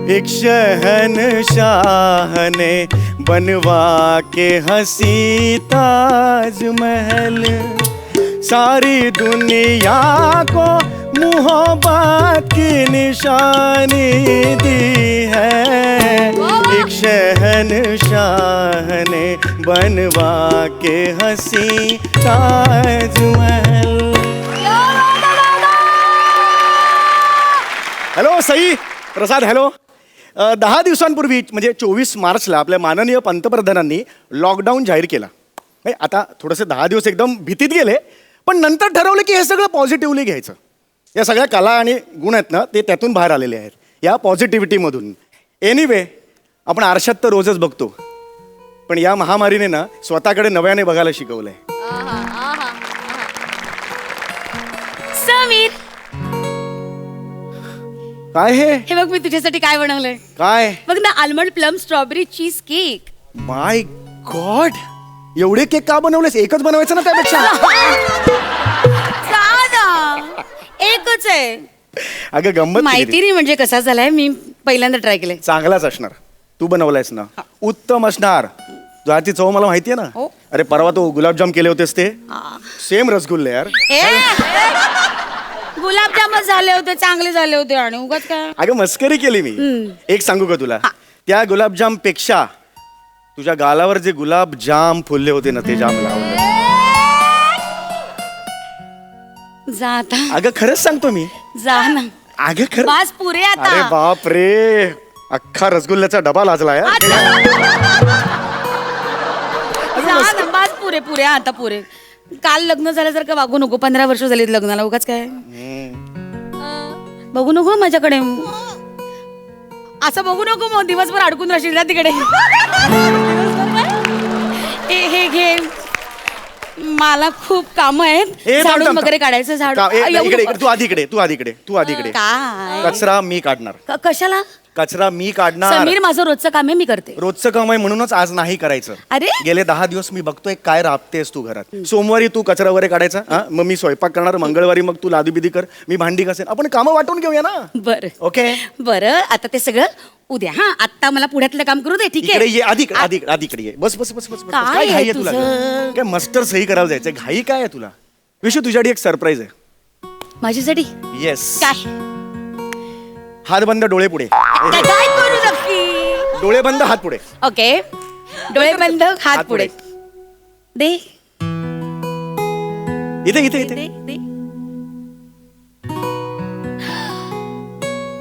एक शहनशाह ने बनवा के हंसी ताजमहल, सारी दुनिया को मोहब्बत की निशानी दी है। एक शहनशाह ने बनवा के हंसी ताजमहल। हॅलो सई प्रसाद, हॅलो. 10 दिवसांपूर्वी म्हणजे 24 मार्चला आपल्या माननीय पंतप्रधानांनी लॉकडाऊन जाहीर केला. नाही आता थोडेसे 10 दिवस एकदम भीतीत गेले, पण नंतर ठरवलं की हे सगळं पॉझिटिव्हली घ्यायचं. या सगळ्या कला आणि गुण आहेत ना, ते त्यातून बाहेर आलेले आहेत, या पॉझिटिव्हिटीमधून. एनिवे, आपण आरशात तर रोजच बघतो, पण या महामारीने ना स्वतःकडे नव्याने बघायला शिकवलंय. समीर, काय हे बघ मी तुझ्यासाठी काय बनवलंय. काय बघ ना, almond plum strawberry cheese cake. My god, एवढे केक का बनवलेस? एकच बनवायचं ना त्यापेक्षा. एकच आहे. अगं गंमत माहिती नाही म्हणजे कसा झालाय, मी पहिल्यांदा ट्राय केलंय. चांगलाच असणार, तू बनवलायस ना, उत्तम असणार. तुझ्याची चव मला माहितीये ना. हो. अरे परवा तो गुलाबजाम केले होतेस ते सेम रसगुल्ले यार. गुलाबजामच झाले होते, चांगले झाले होते. आणि उगाच काय. अगं मस्करी केली मी. एक सांगू का तुला, त्या गुलाबजाम पेक्षा तुझ्या गालावर जे गुलाबजाम फुलले होते ना, ते जाम लावलं. जा आता. अगं खरंच सांगतो मी. जा ना. अगं खरं. बस पुरे आता. अरे बाप रे, अख्खा रसगुल्ल्याचा डबा लाजला यार. जा ना, बस पुरे पुरे आता पुरे. काल लग्न झाल्यासारखं वागू नको. 15 वर्ष झालीत लग्नाला, उगाच काय. बघू नको माझ्याकडे असं, बघू नको मग दिवसभर अडकून राहशील ना तिकडे. हे घे, मला खूप काम आहेत. झाडून वगैरे काढायचं. झाड इकडे तू आधीकडे. काय कचरा मी काढणार. कशाला? कचरा मी काढणार. समीर, माझं रोजचं काम आहे, मी करते. रोजचं काम आहे म्हणूनच आज नाही करायचं. अरे गेले 10 दिवस मी बघतोय काय राबतेस तू घरात. सोमवारी तू कचरा वगैरे काढायचा, मग मी स्वयंपाक करणार. मंगळवारी मग तू लादीबिदी कर, मी भांडी घासेन. आपण कामं वाटून घेऊया ना. बरं ओके. बरं, आता ते सगळं उद्या. हा, आता मला पुण्यातलं काम करू दे. ठीक इकडे आहे. ये, आधीकडे ये. बस बस बस बस बस. काय काय घाई आहे आहे तुला? तुझं? काय मस्टर सही करायला जायचंय, घाई काय आहे तुला? विशू, तुझ्यासाठी एक सरप्राईज आहे. माझ्यासाठी? येस. काय? हात बंद, डोळे पुढे. काय करू नक्की? डोळे बंद, हात पुढे. ओके, डोळे बंद, हात पुढे. दे इथे इथे इथे. दे दे.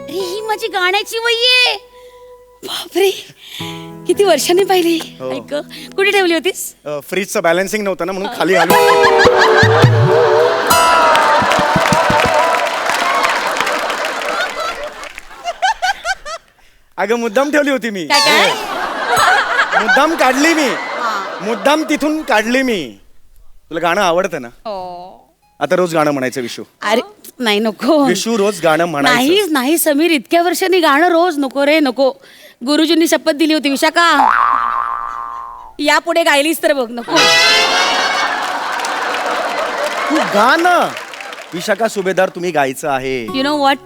अरे, ही माझी गाण्याची वही आहे. बापरे, किती वर्षांनी पाहिली. हो. ऐक, कुठे ठेवली होतीस? फ्रीजचं बॅलन्सिंग नव्हतं ना, म्हणून खाली आलो. अगं मुद्दाम ठेवली होती मी. काय? मुद्दाम काढली मी. मुद्दाम तिथून काढली मी. तुला गाणं आवडतं ना? आता रोज गाणं म्हणायचं विशू. अरे नाही, नको विशू, रोज गाणं म्हणायचं. नाही नाही समीर, इतक्या वर्षांनी गाणं रोज नको रे, नको. गुरुजींनी शपथ दिली होती, विशाखा यापुढे गायलीस तर बघ. नको तू गाणं. विशाखा सुभेदार, तुम्ही गायचं आहे. You know what,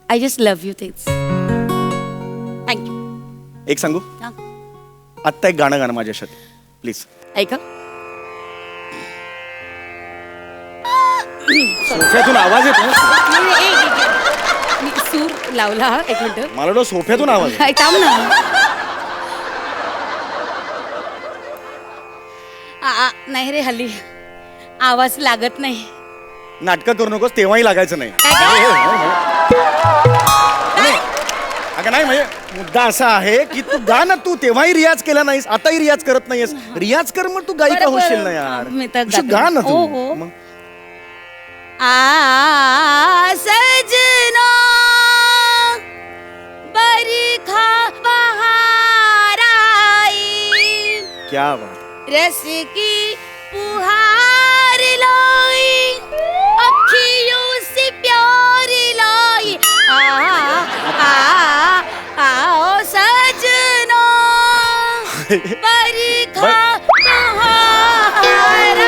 I just love you. तेच. थँक्यू. एक सांगू, आत्ता एक गाणं गाणं माझ्यासाठी प्लीज. ऐका, सोफ्यातून आवाज येतो. मी सूर लावला. एक मिनिट, मला वाटतं सोफ्यातून आवाज येतो. थांब ना. नाही रे, हल्ली आवाज लागत नाही. नाटकं करू नकोस, तेव्हाही लागायचं नाही. अगं नाही, म्हणजे मुद्दा असा आहे की तू गा ना. तू तेव्हाही रियाज केला नाहीस, आताही रियाज करत नाहीस. रियाज कर, मग तू गायिका होशील ना यार. मी तर गा ना तू. मग सजना बरखा बहार आई, क्या बात. रस की पुहार लाई, अखियों से प्यार लाई. आओ सजना बरखा बहार आई,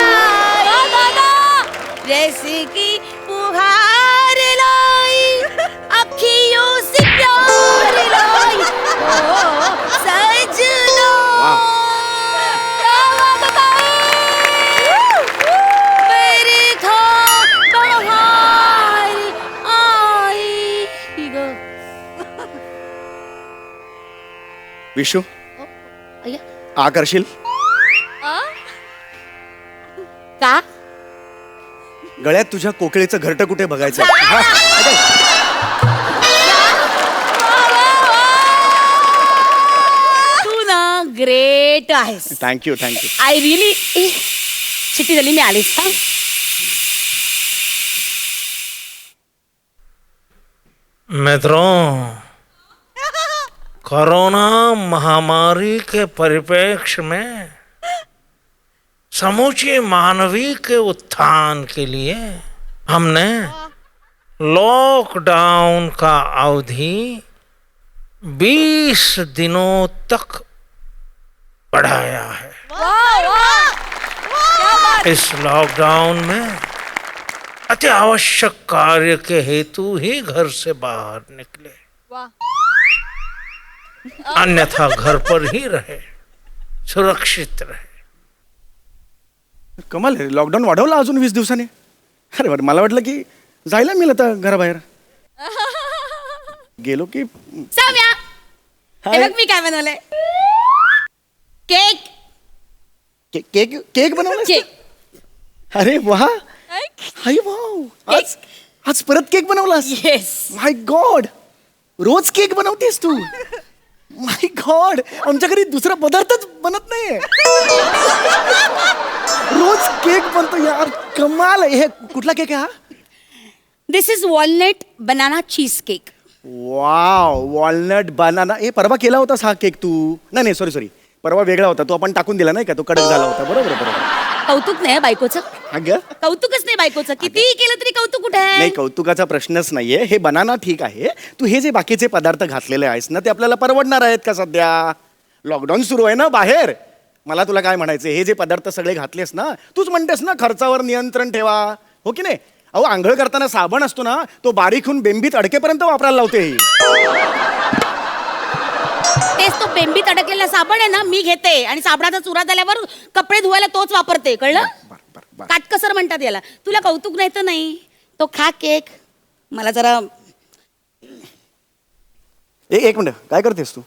रस की पुहार लाई, अखियों से प्यार लाई. विशू अय्या. आ करशील? का गळ्यात तुझ्या कोकिळेचं घरटं कुठे बघायचं हा, तू ना ग्रेट आहेस. थँक्यू आय रिअली शिट्टी झाली मी आलीस हा. मित्रों, कोरोना महामारी के परिप्रेक्ष्य में समूची मानवीय के उत्थान के लिए हमने लॉकडाउन का अवधि 20 दिनों तक बढ़ाया है। इस लॉकडाउन में अति आवश्यक कार्य के हेतु ही घर से बाहर निकले, अन्यथा घर पर ही रहे, सुरक्षित रहे। कमाल आहे, लॉकडाऊन वाढवला अजून 20 दिवसांनी. अरे बरं, मला वाटलं की जायला मिळेल आता घराबाहेर. गेलो की साम्या हे हाय. बघ मी काय बनवलंय. केक केक केक बनवला. केक अरे वा, हाय वाव, आज आज परत केक बनवलास. येस. माय गॉड, रोज केक बनवतेस तू. माय गॉड, आमच्या घरी दुसरा पदार्थच बनत नाहीये. रोज केक बनतो यार, कमाल आहे. हे कुठला केक आहे हा? This is walnut banana cheese cake. Wow, walnut banana. हे परवा केला होतास हा केक तू? नाही सॉरी, परवा वेगळा होता तो, आपण टाकून दिला नाही का, तो कडक झाला होता. बरोबर. कौतुक नाही बायकोचं. अगं कौतुकच नाही बायकोचं. कितीही केलं तरी कौतुक कुठे आहे. नाही, कौतुकाचा प्रश्नच नाहीये. हे बनाना ठीक आहे, तू हे जे बाकीचे पदार्थ घातलेले आहेस ना, ते आपल्याला परवडणार आहेत का? सध्या लॉकडाऊन सुरू आहे ना बाहेर. मला तुला काय म्हणायचं, हे जे पदार्थ सगळे घातलेस ना, तूच म्हणतेस ना खर्चावर नियंत्रण ठेवा, हो की नाही? अहो, आंघोळ करताना साबण असतो ना, तो बारीक होऊन बेंबीत अडकेपर्यंत वापरायला लावते ही. तेच तो बेंबीत अडकलेला साबण आहे ना, मी घेते आणि साबणाचा चुरा झाल्यावर कपडे धुवायला तोच वापरते. कळलं? बर. काटकसर म्हणतात याला. तुला कौतुक नाही तर नाही, तो खा केक. मला जरा एक मिनिट, काय करतेस तू?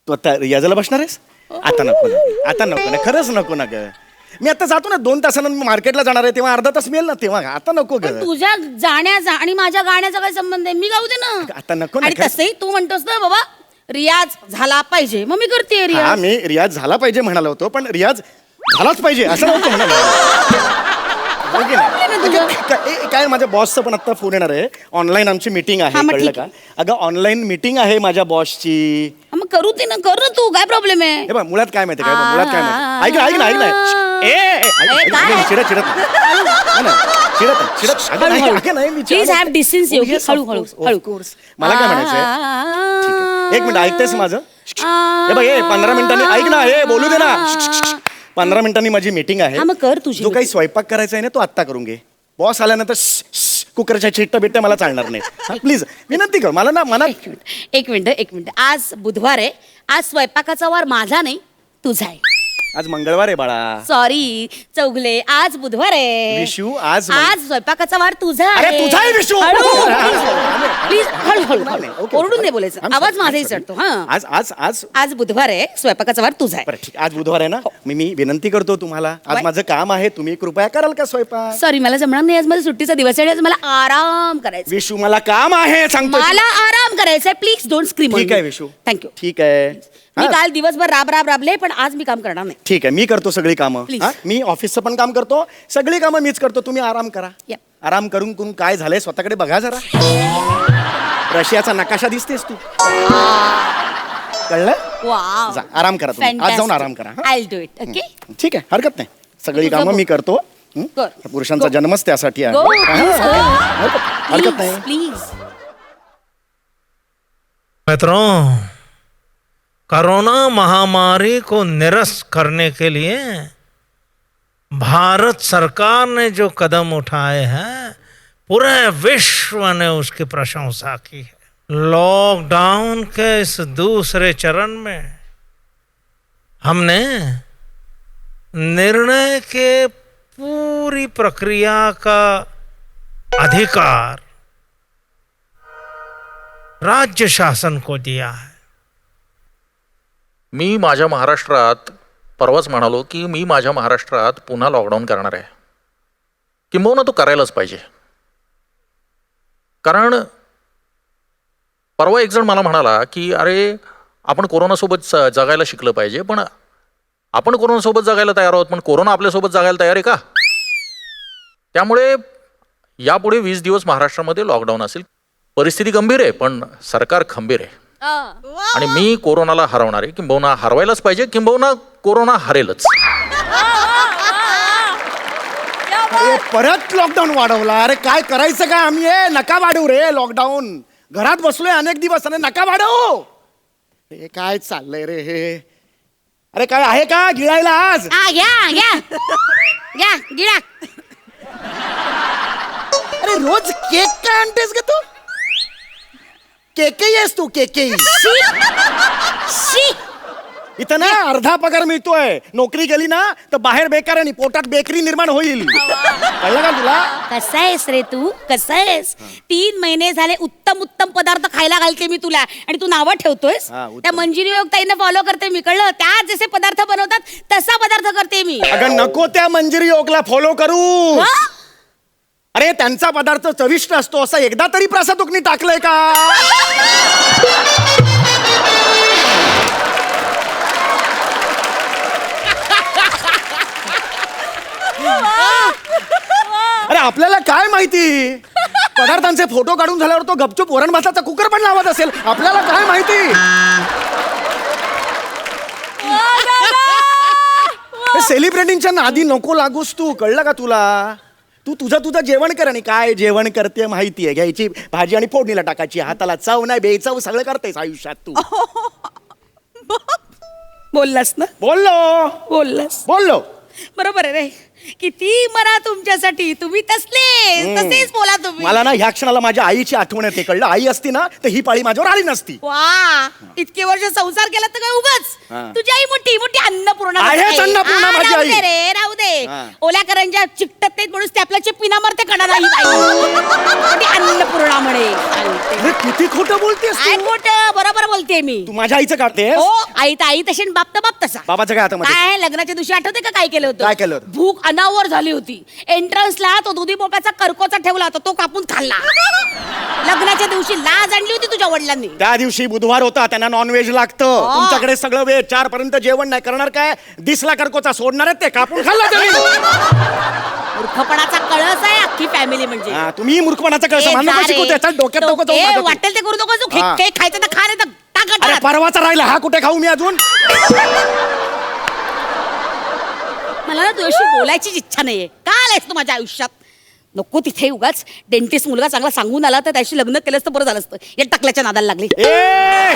तू आता रियाजाला बसणार आहेस? आता नको ना, खरंच नको ना ग. मी आता जातो ना, 2 तासानंतर मार्केटला जाणार आहे, तेव्हा अर्धा तास मिळेल ना, तेव्हा आता नको ग. तुझ्या जाण्याचा आणि माझ्या गाण्याचा काय संबंध आहे? मी गाऊ दे ना. आता नको ना, आणि खरंच. तसंही तू म्हणतोस ना बाबा रियाज झाला पाहिजे, मग मी करते हा, रियाज. मी रियाज झाला पाहिजे म्हणालो होतो, पण रियाज झालाच पाहिजे असं नव्हतं म्हणालो. हो की नाही? problem आहे तुझं? काय माझ्या बॉसचा पण आता फोन येणार आहे. ऑनलाईन आमची मीटिंग आहे, हा, मग कळलं ठीक का? आहे. अगं, ऑनलाईन मीटिंग आहे माझ्या बॉसची. हा, मग करू दे ना, कर ना तू, काय प्रॉब्लेम आहे? हे बघ, मुळात काय माहिती काय, मुळात काय माहिती, ऐक ना, चिडत Please have decency, okay? हळू. मला काय म्हणायचंय, एक मिनिट ऐकतेस माझं? हे बघ, 15 मिनिटांनी ऐक ना, हे बोलू दे ना. 15 मिनिटांनी माझी मीटिंग आहे. हा, मग कर तुझी जो काही स्वयंपाक करायचा आहे ना, तो आत्ता करून घे. बॉस आल्यानंतर कुकरच्या चिट्ट बिट्ट मला चालणार नाही. प्लीज विनंती कर मला ना, मनात. एक मिनिट. आज बुधवार आहे. आज स्वयंपाकाचा वार माझा नाही, तुझा आहे. आज मंगळवार आहे बाळा. सॉरी चौगले, आज बुधवार आहे. विशू, आज स्वयंपाकाचा वार तुझा अरे, तुझा आहे विशू. प्लीज हळू नाही, ओके. ओरडून नाही बोलायचं. I'm आवाज sorry, माझाही I'm sorry. चढतो. हा, आज आज बुधवार आहे, स्वयंपाकाचा वार तुझा आहे. बरं ठीक, आज बुधवार आहे ना, मी विनंती करतो तुम्हाला, आज बाय. माझं काम आहे, तुम्ही कृपया कराल का स्वयंपाक? सॉरी, मला जमणार नाही. आज माझा सुट्टीचा दिवस आहे. आज मला आराम करायचा. विशू, मला काम आहे सांगतो. मला आराम करायचा आहे. Please don't scream. ठीक आहे विशू, थँक्यू. ठीक आहे. मी हा, काल दिवसभर राबले, पण आज मी काम करणार नाही. ठीक आहे, मी करतो सगळी कामं. Please. हा, मी ऑफिसचं पण काम करतो, सगळी कामं मीच करतो, तुम्ही आराम करा. Yep. आराम करून काय झालंय स्वतःकडे बघा जरा. रशियाचा नकाशा दिसतेस तू, कळलं? वाव, जा, आराम करा तुम्ही. आज जाऊन आराम करा. हा? I do it. ओके, ठीक आहे, हरकत नाही, सगळी तुझं कामं बघ. मी करतो. हं? कर. पुरुषांचा Go. जन्मच त्यासाठी आहे. Go, हा, please, हा, go. हरकत नाही. प्लीज. मित्रों, कोरोना महामारी को निरस्त करने के लिए भारत सरकार ने जो कदम उठाए हैं, पूरे विश्व ने उसकी प्रशंसा की है। लॉकडाउन के इस दूसरे चरण में हमने निर्णय के पूरी प्रक्रिया का अधिकार राज्य शासन को दिया है। मी माझ्या महाराष्ट्रात परवाच म्हणालो की मी माझ्या महाराष्ट्रात पुन्हा लॉकडाऊन करणार आहे. किंबहुना तो करायलाच पाहिजे. कारण परवा एक जण मला म्हणाला की अरे आपण कोरोनासोबत जगायला शिकलं पाहिजे, पण आपण कोरोनासोबत जगायला तयार आहोत पण कोरोना आपल्यासोबत जगायला तयार आहे का? त्यामुळे यापुढे 20 दिवस महाराष्ट्रामध्ये लॉकडाऊन असेल. परिस्थिती गंभीर आहे पण सरकार खंबीर आहे आणि मी कोरोनाला हरवणार आहे. किंबहुना हरवायलाच पाहिजे, किंबहुना कोरोना हरेलच. अरे परत लॉकडाऊन वाढवला. अरे काय करायचं का आम्ही? नका वाढवू रे लॉकडाऊन. घरात बसलोय अनेक दिवस आणि नका वाढवू. हे काय चाललंय रे हे? अरे काय आहे का गिळायला आज? घ्या घ्या घ्या गिळा. अरे रोज केक काय आणतेस ग तू? केकही आहेस तू? केकही शी. इथं ना अर्धा पगार मिळतोय. नोकरी गेली ना तर बाहेर बेकार आणि पोटात बेकरी निर्माण होईल. कळलं का तुला? कसा आहेस रे तू? कसा आहेस? 3 महिने झाले उत्तम उत्तम पदार्थ खायला घालते मी तुला आणि तू नावं ठेवतोयस. हा, उत्तम. त्या मंजिरी योग ताईंना फॉलो करते मी. कळलं? त्या जसे पदार्थ बनवतात तसा पदार्थ करते मी. अगं नको त्या मंजिरी योगला फॉलो करू. हा? अरे त्यांचा पदार्थ चविष्ट असतो असं एकदा तरी प्रसादुकनी टाकलंय का? अरे आपल्याला काय माहिती? पदार्थांचे फोटो काढून झाल्यावर तो गपचूप वरण भाताचा कुकर पण लावत असेल. आपल्याला काय माहिती? सेलिब्रिटींच्या नादी नको लागूस तू. कळलं का तुला? तू तुझं जेवण कर आणि काय जेवण करते माहितीये. घ्यायची भाजी आणि फोडणीला टाकायची. हाताला चव नाही बेचव सगळं करतेस आयुष्यात तू. बोललास ना? बोललास बोललो. बरोबर आहे रे. किती म्हणा तुमच्यासाठी, तुम्ही तसेच बोला तुम्ही. मला ना ह्या क्षणाला माझ्या आईची आठवण येते. कळलं? आई असती ना तर ही पाळी माझ्यावर आली नसती. वा, इतके वर्ष संसार केला तर काय हा. उगाच? तुझी आई मोठी मोठी अन्नपूर्णा आहेच अन्नपूर्णा माझी राहू आई. दे रे, राहू दे. हा. ओल्या करंज्या चिकटत नाहीत म्हणून त्यापल्याची पिना मारते कणा नाही मोठी अन्नपूर्णा म्हणे. अरे किती खोटं बोलतेस काय तू? खोटं? बरोबर बोलते मी. तू माझ्या आईचं काढतेस? हो, आई तर आई तशी आणि बाप तर बाप तसा. बाबाचं काय आता मध्ये? काय लग्नाच्या दिवशी आठवते का काय केलं होतं? काय केलं होतं? भूक अनावर झाली होती. एंट्रन्सला तो दुधी भोपळ्याचा करकोचा ठेवला होता, तो कापून खाल्ला. लग्नाच्या दिवशी लाज आणली होती तुझ्या वडिलांनी. त्या दिवशी बुधवार होता, त्यांना नॉनव्हेज लागतं. तुमच्याकडे सगळं वेळ 4 पर्यंत जेवण नाही करणार काय? दिसला करकोचा सोडणार आहेत ते कापून खाल्ला त्यांनी. मूर्खपणाचा कळस आहे अख्खी फॅमिली म्हणजे. हा, तुम्ही मूर्खपणाचा कळस ए, मानू जा का शिकू? रे. त्याच्या डोक्यात तो- डोकं जाऊन ए, माझं तू. वाटेल ते करू नको. तू हा. केक खायचं तर खा, नाही तर टाक अरे गटारात. परवाचा राहिला हा कुठे खाऊ मी अजून? मला ना तुझ्याशी बोलायचीच इच्छा नाहीये. का आलायस तू माझ्या आयुष्यात? नको तिथे उगाच. डेंटिस्ट मुलगा चांगला सांगून आला तर त्याशी लग्न केलं तर बरं झालं असतं. या टाकल्याच्या नादाला लागली. ए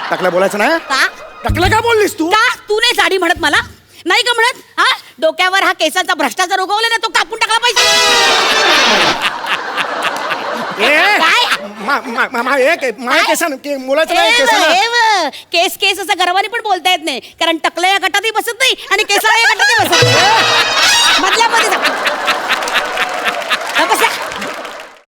टाकलं बोलायचं ना? का? टाकलं का बोललीस तू? का तू नाही साडी म्हणत मला? नाही का म्हणत? हा, डोक्यावर हा केसांचा भ्रष्टाचार उगवला ना, तो कापून टाकला पाहिजे. काय? माझ्या केसान मुलाचं नाही केसाला. केस केस असं गर्वाने पण बोलता येत नाही, कारण टकलं या गटातही बसत नाही आणि केसाळा या गटातही बसत नाही. मधल्या मध्ये जा. बसा.